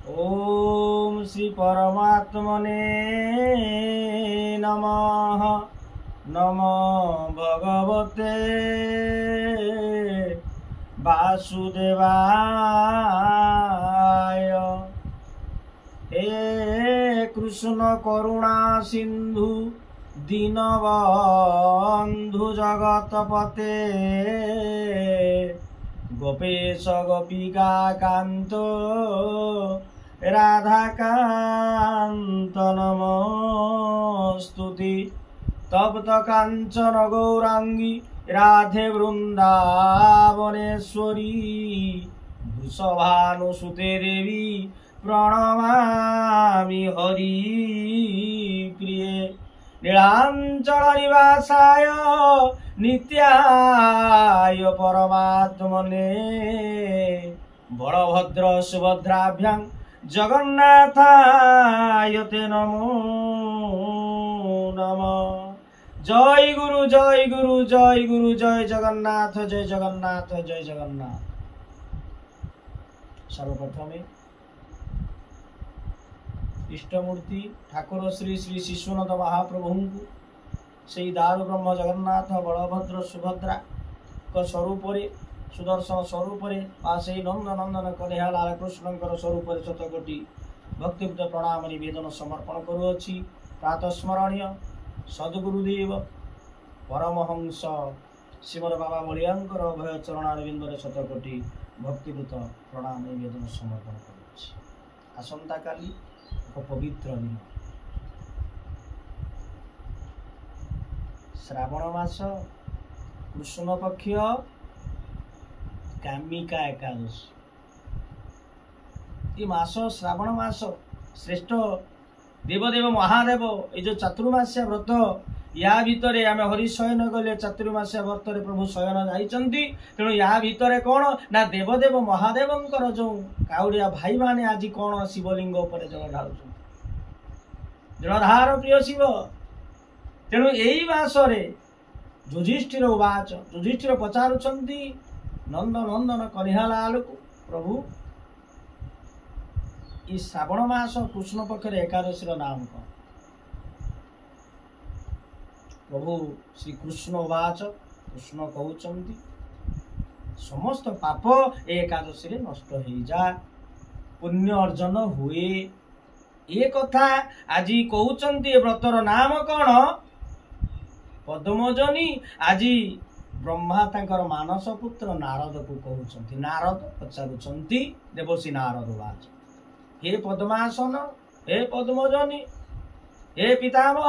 ओम श्री परमात्मने नमः। नमो भगवते वासुदेवाय। हे कृष्ण करुणा सिंधु दीनबंधु जगतपते गोपेश गोपिका कांतो राधाकांत नमोस्तुते। तप्त कांचन गौरांगी राधे वृंदावनेश्वरी वृषभानुसुते देवी प्रणमामि हरि प्रिये। नीलांचल निवासाय नित्याय परमात्मने बलभद्र सुभद्राभ्यां जगन्नाथाय ते नमो नमः। जय गुरु जय गुरु जय गुरु जय जगन्नाथ जय जगन्नाथ जय जगन्नाथ। सर्वप्रथमे इष्टमूर्ति ठाकुर श्री श्री शिशुनाथ महाप्रभु को से दारु ब्रह्म जगन्नाथ बलभद्र सुभद्रा को स्वरूप सुदर्शन स्वरूप से नंद नंदन कन्हैया लाल कृष्ण स्वरूप शतकोटि भक्तियुक्त प्रणाम निवेदन समर्पण करुअछि। प्रातः स्मरणीय सद्गुरुदेव परमहंस श्रीमद बाबा बलियांकर अभय चरणारविंदर शतकोटि भक्तियुक्त प्रणाम निवेदन समर्पण करुअछि। आसंता काली एक पवित्र दिन श्रावण मास कृष्ण पक्ष कामिका एकादशी। ये मास श्रावण मास श्रेष्ठ देवदेव महादेव ये जो चातुर्मास्या व्रत या भितर आम हरिशयन गले चातुर्मास्या व्रत प्रभु शयन जाइछन्ति। तेणु या भितर कौन ना देवदेव महादेवंकर जो काउड़िया भाई माने आज कौन शिवलिंग उपर जल ढालुछन्ति जलधार प्रिय शिव। तेणु यही मासरे युधिष्ठिर उवाच युधिष्ठिर पचारुछन्ति नंद नंदन कन्हैया लाल को प्रभु ये श्रावण मास कृष्ण पक्ष एकादशी नाम कौन। प्रभु श्री कृष्ण उवाच कृष्ण कहउछन्ति समस्त पाप एकादशी नष्ट हो जा पुण्य अर्जन हुए। ये कथा आज कहउछन्ति व्रतर नाम कौन पद्मजनी। आज ब्रह्मा तांकर मानस पुत्र नारद को कहउछन्ति। नारद पचारुछन्ति देवर्षि नारद उवाच हे पद्मासन हे पद्मजनी हे पितामह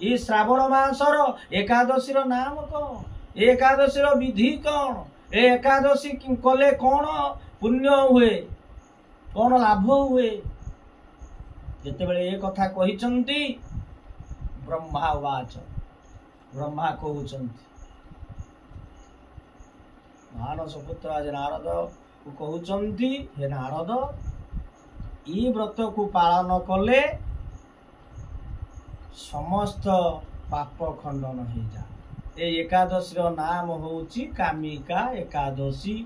ये श्रावण मासर एकादशी नाम कौन एकादशी विधि कौन एकादशी कले कौन पुण्य हुए कौन लाभ हुए। जेतेबेले ये कथा कहिछन्ति ब्रह्मा उवाच ब्रह्मा कहउछन्ति मानस पुत्र आज नारद को कहउछन्ति हे नारद ई व्रत को पालन कले समस्त पाप खंडन हो जा। ए एकादशी नाम होउची कामिका एकादशी।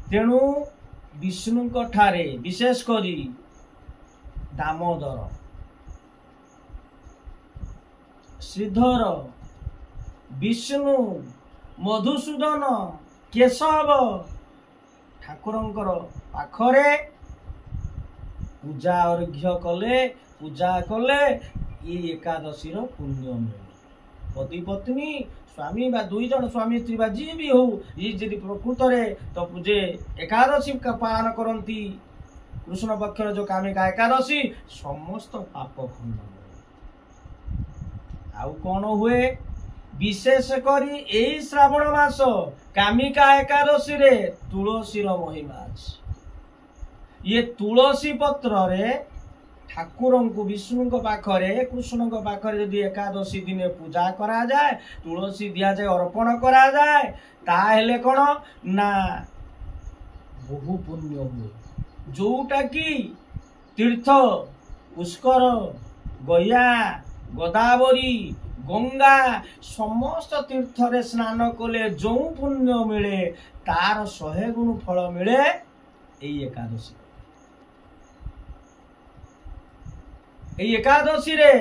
तेणु विष्णु ठारे विशेष करी दामोदर श्रीधर विष्णु मधुसूदन केशव ठाकुरंकर पाखरे पूजा अर्घ्य कले पूजा कले ये एकादशी पुण्य मिले। पति पत्नी स्वामी बा दुई जन स्वामी स्त्री बा जी भी हो ये यदि प्रकृत तो पूजे एकादशी का पालन करती कृष्ण पक्षर जो कामिका एकादशी समस्त पाप खंडन। आउ कौन हुए विशेष करी एई श्रावण मास कामिका एकादशी रे तुलसी महिमा अछि। ये तुलसी पत्र रे ठाकुर को विष्णु पाखरे कृष्ण पाखरे यदि एकादशी दिन पूजा करा जाए तुलसी दिया जाए अर्पण करा जाए ताहेले कौन ना बहु पुण्य हुए। जोटा कि तीर्थ पुष्कर गया गोदावरी गंगा समस्त तीर्थ रे स्नान कले जो पुण्य मिले तार 100 गुण फल मिले এই একাদশী रे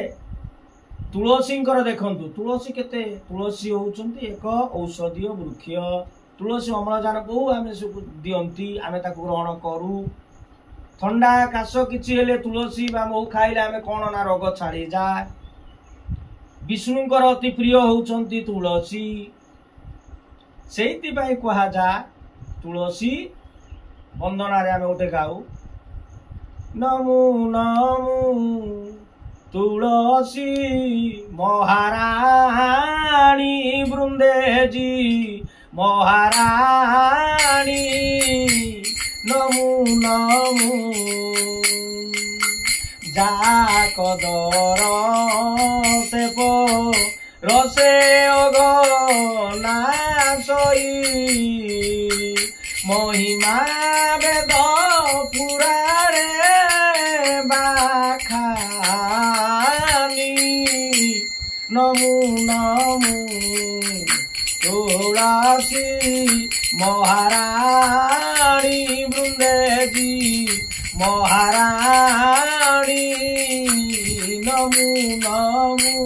तुलसींकर देखंतु तुलसी केते तुलसी होउचंती एक औषधीय वृक्ष तुलसी अम्लजान बहु आमे दियंती आमे ताकू ग्रहण करू ठंडा काश किछि हेले तुलसी बा मऊ खाइले आमे कोन ना रोग छाड़ी जाए विष्णुंकर अति प्रिय होउचंती तुलसी सेहिति पई कहा जा तुलसी वंदना रे आमे उठे गाऊ नमो नमो तुलसी महारानी वृंदे जी महारानी नमो नमो जाकदर से रसे अगनाशई महिमा वेद पुराणे बाखानी नमो नमो तुलसी महारानी वृंदे जी महारानी नमो नमो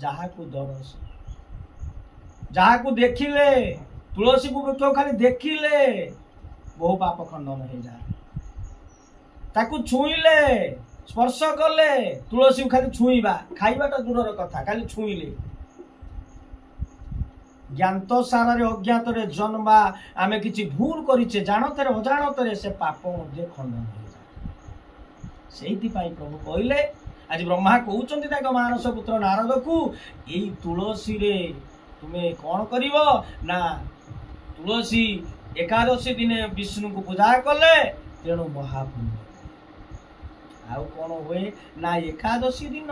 जहाकू दरस जहाकू देखिले तुलसी को वृक्ष खाली देखिले बहु पाप खंडन हो जाए ताकू छुईले स्पर्श कले तुलसी खाली छुईबा खाइबाटा दूरर कथा खाली छुईले ज्ञात सार अज्ञात जन्मा आमे किछि भूल करिचे जानते अजाणत से पाप मध्य खंडन हो जाए सेहिति पाई प्रभु कहले आज ब्रह्मा कहउचंती ताक मानस पुत्र नारद को एई तुलसी रे तुमे कौन करिवो ना तुलसी एकादशी दिने विष्णु को पूजा कले तेणु महापुण्य आउ कौन हुए ना एकादशी दिन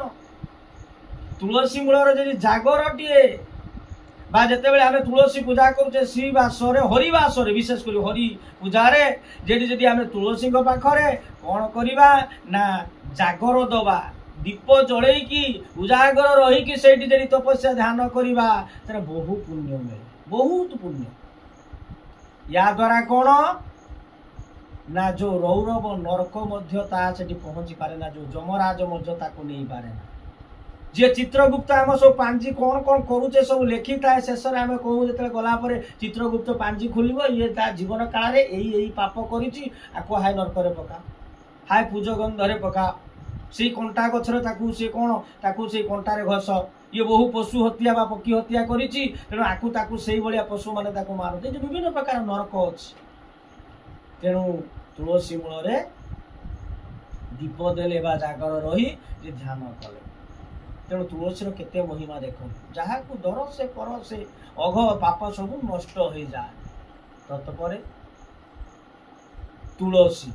तुलसी मूल जागरटीए बा जिते बड़े आमे तुलसी पूजा करुचे श्रीवासरे हरिवासरे विशेष कर हरि पूजारे जेडी जदि आमे तुलसी पाखरे कौन करिबा ना जागर दबा दीप जड़ेकी उजागर रहीकि सेठी जदि तपस्या ध्यान करिबा तेरे बहु पुण्य मिले बहुत पुण्य या द्वारा कौन ना जो रौरव नरक मध्य ता सेठी पहुंची पारे ना जो जमराज मध्य ताको नहीं पारे ना जे चित्रगुप्त आम सब पांजी कौन कौन करुचे सब लेखी थाए शेष में आम कहूँ जो गला चित्रगुप्त पांजी खोल ये जीवन काल यही पाप करी आको हाय नरक पका हाय पूज गंधरे पका से कंटा गछर से कौन से कंटारे घस ये बहु पशु हत्या बा पक्षी हत्या करी तेणु आकु से भाया पशु मैंने मारते विभिन्न प्रकार नरक अच्छी तेणु तुलसी मूल दीप देले बा जागर रही ध्यान कले तेणु तुलसी केते महिमा देख जहाँ को दर से पर से अघ पाप सब नष्ट हो जाए तत्पर तुलसी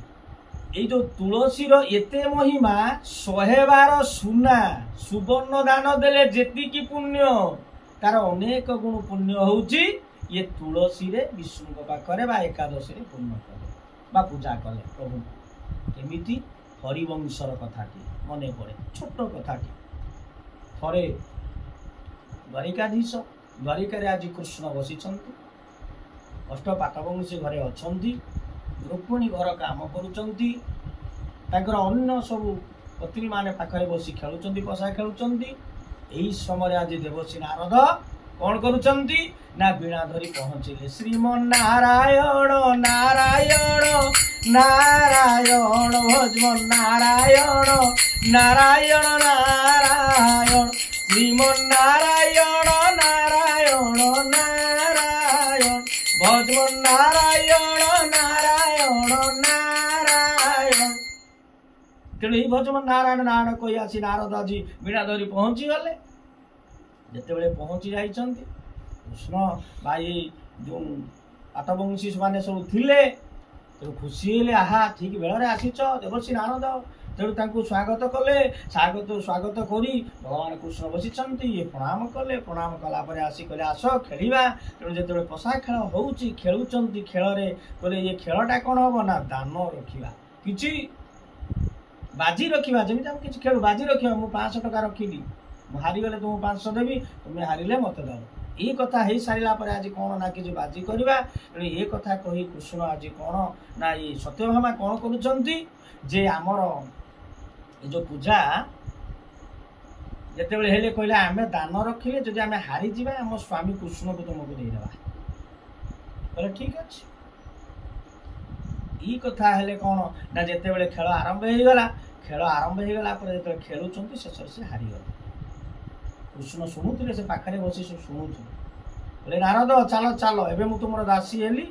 ये जो तुलसी एते महिमा 112 सुना सुवर्ण दान देले जेती की पुण्य तार अनेक गुण पुण्य होउची ये तुलसी रे विष्णु पाखरे बा एकादशी रे पुण्य करे बा पूजा कले प्रभु केमिति हरिवंशर कथाटी मने पड़े छोट कथाटी थरे द्वारिकाधीश द्वारिका आज कृष्ण बसी अष्टपाटवंशी घरे अच्छी रुक्मिणी घर काम करुँच अन्य सब पत्नी माने पाखरे बसी खेलुंट पशा खेलुंट यही समय आज देवशी नारद कौन करुँच ना बीणा धरी पहुँचले श्रीमन्नारायण नारायण नारायण भजमन नारायण नारायण नारायण श्रीमन्नारायण नारायण नारायण भजमन नारायण नारायण नारायण तेणु ये भजमन नारायण नारायण कही आसी नारद आज बीणा धरी पहुँची गले जिते पहुँची जाइछन्ति कृष्ण भाई जो पाटवंशी मैंने सब थिले तेणु खुशी हेले आहा ठीक बेल आसीच देवर्षि नारद तेणु स्वागत कले स्वागत करी भगवान कृष्ण बसी ये प्रणाम कले प्रणाम कलापर आसी कले आस खेलिबा तेणु जो पशा खेल होउची खेलुचंती खेलरे कले ये खेलटा कौन हम ना दान रखा कि बाजी रखा जमी आम कि खेल बाजी रखा मुझे 500 टका रखी मुझे हारीगले तुमको 500 देवी तुम्हें हारिले मत दब ये कथा हो सारा पर आज कौन ना कि बाजी करवा तेणु ये कथा कही कृष्ण आज कौन ना ये सत्यभामा कौन करुँचे आमर जो पूजा जिते हेले कहले आम दान रखिले जदि आम हारीजा आम स्वामी कृष्ण को तुमको देदेवा बोले ठीक अच्छे ये कथा हेले कौन ना जिते बड़े खेल आरंभ हो गला जो खेलुंट शेष से हारीगले कृष्ण शुणुले से पाखे बस शुणुले बोले नारद चल चल एवं मुझ तुम दासी हेली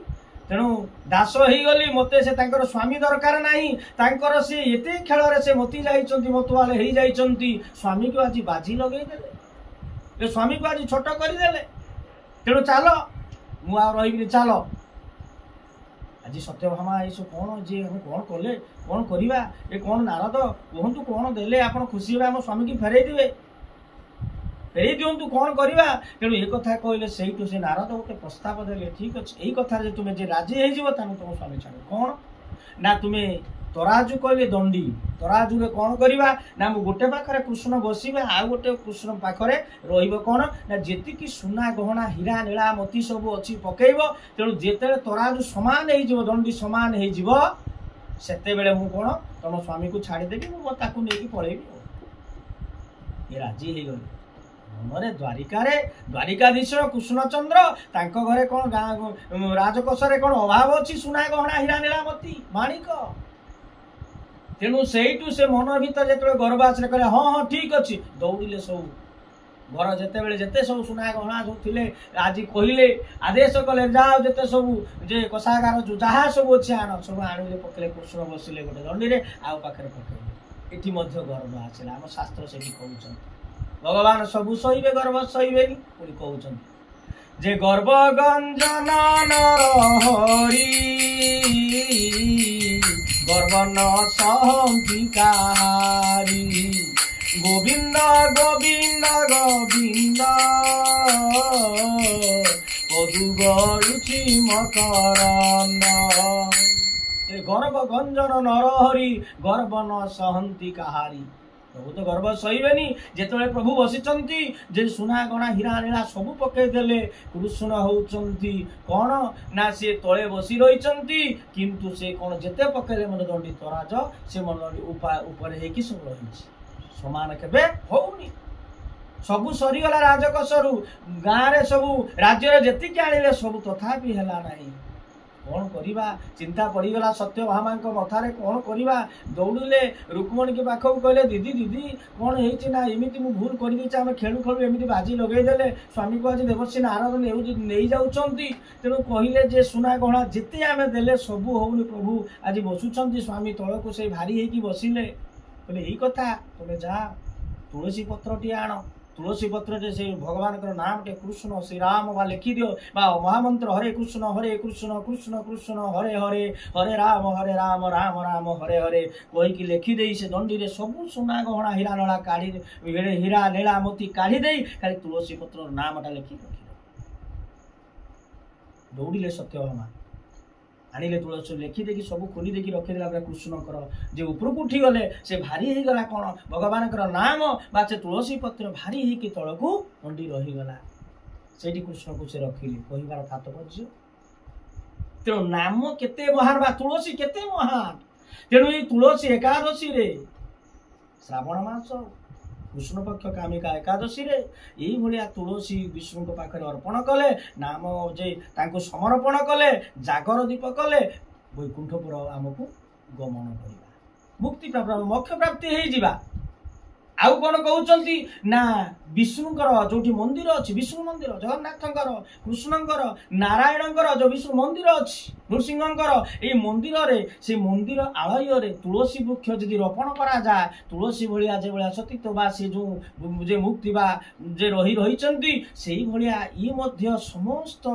तेणु दास हो गली मत से स्वामी दरकार ना सी एत खेल से मती जाइए मतवाले हो जाइए स्वामी को आज बाजी लगेदे स्वामी को आज छोट करदे तेणु चल मुझे चल आज सत्यभामा ये सब कौन जी हम कौन कले कौन करवा ये कौन नारद कहतु कौन देले आप खुशी हे आम स्वामी की फेरई देवे फेरई दिंतु कौन करवा तेणु ये कथा कहले से नारद गोटे प्रस्ताव देले ठीक अच्छे यही कथा तुम्हें जे राजी हो तुम स्वामी छाड़ कौन ना तुम्हें तराजु कहले दंडी तराजु रे कौन करवा ना मु गोटे पाखरे कृष्ण बसवे आउ गोटे कृष्ण पाखरे रहिबो कौन ना जेतिकी सुना गहना हीरा नीला मोती सब अच्छी पकेब तेणु जेते तराजु समान हो दंडी समान हो सेते बेले मु कौन तुम स्वामी को छाड़देवी मुझे नहीं पलैबी ये राजी हो गले मनरे द्वारिकाधीश कृष्णचंद्र तांको घरे कौन गाँ राजकोषे कौन अभाव अच्छी सुना गहना हीरा नीला मोती माणिक तेणु से मन भर जो गर्भ आसले कहले हाँ हाँ ठीक अच्छे दौड़े सब घर जिते जिते सब सुना गहना सब थे आज कहले आदेश कले जाओ जिते सब जे कषागार जो जहाँ सब अच्छे आण सब आने पकड़े कृष्ण बसिले गोटे दंडी में आउ पाखे पकड़े ये गर्भ आसला आम शास्त्र से कहते भगवान सबू सहे गर्भ सहे पुणी कहते जे गर्भ गंजन नरहरि गर्भ न सहंती काहारी गोविंद गोविंद गोविंद पदु गरुचि मकरंद गर्भ गंजन नरहरि गर्भ न सहंती काहारी प्रभु तो गर्भ सहेनि जिते प्रभु बसिचंती जे सुना गणा हीरा नीला सबू पकईदे कृष्ण होउचंती कौन ना सी तले बसी रही किंतु से कौन जिते पकड़े मन दंडी तराज से मन ऊपर है सब रही समान केबे होउनी सबू सरीगला राजकोषरु गाँव रे सबू राज्य जेतिकी आनिले सबू तथापि हेला नाही कौन करवा चिंता पड़गला सत्यभामा मथारे कौन करवा दौड़े रुक्मणी के पाखक कहले दीदी दीदी कौन है एमती मुझे भूल कर आम खेलु खेलु एमती बाजी लगेदे स्वामी को आज देवर्षि नारद नहीं जाऊँगी तेणु कहले जे सुना गहना जिते आम देले सबू होनी प्रभु आज बसुंच स्वामी तल को से भारी होगी बसिले कहले यही कथा तुम्हें जा तुलसी पत्र टी आण तुलसी पत्र से भगवान नाम टे कृष्ण श्री राम बा लिखि दियो बा महामंत्र हरे कृष्ण कृष्ण कृष्ण हरे हरे हरे राम राम राम हरे हरे कहीकि लिखिदे से दंडी रे सबू सुना गहना हीरा नला काढ़ी हीरा नीला मोती काढ़ी दे खाली तुलसी पत्र नामटा लिखि रखी दौड़े सत्यभामा आनिले तुलसी लिखिदे सब खोली देखी रखीदेला कृष्णकर जो उपरक उठी गले से भारी हो गला कौन भगवान नाम बा से तुलसी पत्र भारी होगी तल को दंडी रहीगला से कृष्ण को से रखिले कहबार तात्पर्य तेणु नाम केते महान बा तुलसी केते महान तेणु ये तुलसी एकादशी रे श्रावण मास कृष्ण पक्ष कामिका एकादशी रे यही भाया तुलसी विष्णु पाखे अर्पण कले नाम जे तांको समर्पण कले जागर दीप कले वैकुंठपुर आमको गमन करवा मुक्ति प्राप्त मोक्ष प्राप्ति हो जावा आउ कौन कहते ना विष्णुकर जो मंदिर अच्छी विष्णु मंदिर जगन्नाथंकर कृष्णंकर नारायणकर जो विष्णु मंदिर अच्छी नृसिंहकर ये मंदिर रे से मंदिर आलय रे तुलसी वृक्ष यदि रोपण करा जाए तुलसी भाया जो भाया सतीत्व बा से जो जे मुक्ति बा जे रही से भाया ये समस्त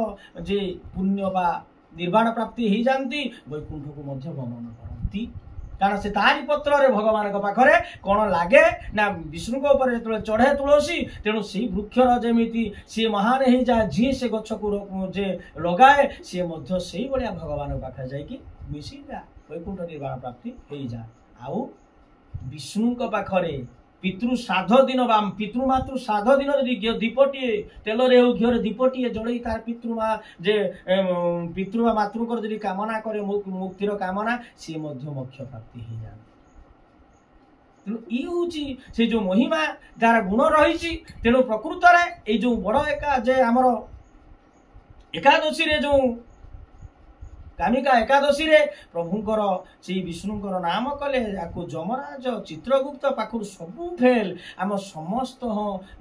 जे पुण्य बा निर्वाण प्राप्ति हो जाती वैकुंठ को गमन करती कारण से तारी पत्र रे भगवान पाखरे कौन लगे ना विष्णु को ऊपर जो चढ़े तुलसी तेणु से वृक्षर जमी सी महान हो जाए जी से गछ को जे लगाए सी से भाया भगवान पाखे जाकि मिसी जा वैकुंठ निर्वाण प्राप्ति हो जाए आउ विष्णु पाखरे पितृ श्राद्ध दिन बा पितृमातृ श्राद्ध दिन जदि दीपटीए तेल रे हो घिओ रे दीपटीए जड़ई तार पितृमा जे पितृ बा मातृकर जदि कामना करे मुक्तिर कामना सी मध्य मोक्ष प्राप्ति हो जाए। तेणु ये हूँ से जो महिमा जार गुण रही तेणु प्रकृत में ये जो बड़ एका जे आमर एकादशी रे जो कामिका एकादशी रे प्रभुंकर से विष्णुंकर नाम कले आपको जमराज चित्रगुप्त पाखु सबू फेल आम समस्त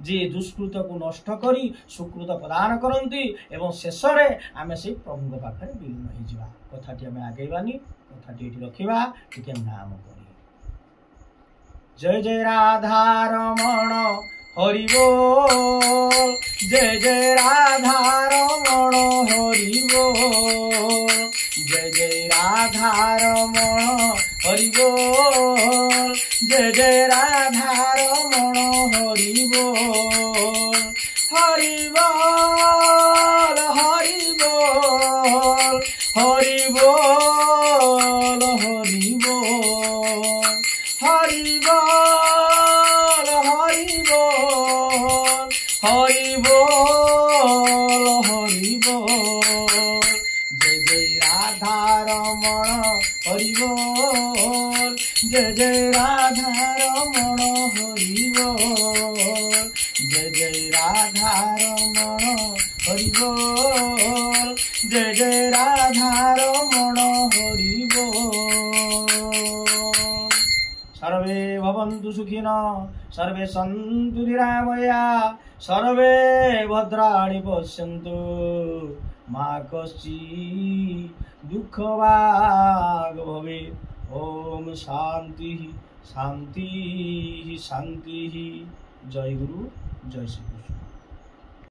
जे दुष्कृत को नष्ट करी सुकृत प्रदान करती एवं शेष में आम से प्रभु पाखे विलीन हो जावा। कथाटी आम आगेबानी कथाटी रखा टिके नाम करी। जय जय राधा रमण हरि बोल, जय जय राधा रमण हरि बोल, जय जय राधा रमण हरि बोल, जय जय राधा रमण हरि बोल, हरि बोल हरि बोल, हरि बोल हरि बोल, हरि बोल हरि बोल, हरि बोल हरि बोल, जय जय राधा रमण हरि बोल, जय जय राधा रमण हरि बोल, जय जय राधा रमण हरि बोल, जय जय राधा रमण हरि बोल। सर्वे भवन्तु सुखिनः, सर्वे सन्तु निरामया, सर्वे भद्राणि पश्यन्तु मा कश्चित् दुःखभाग् भवेत्। ओम शांति शांति शांति। जय गुरु जय श्री कृष्ण।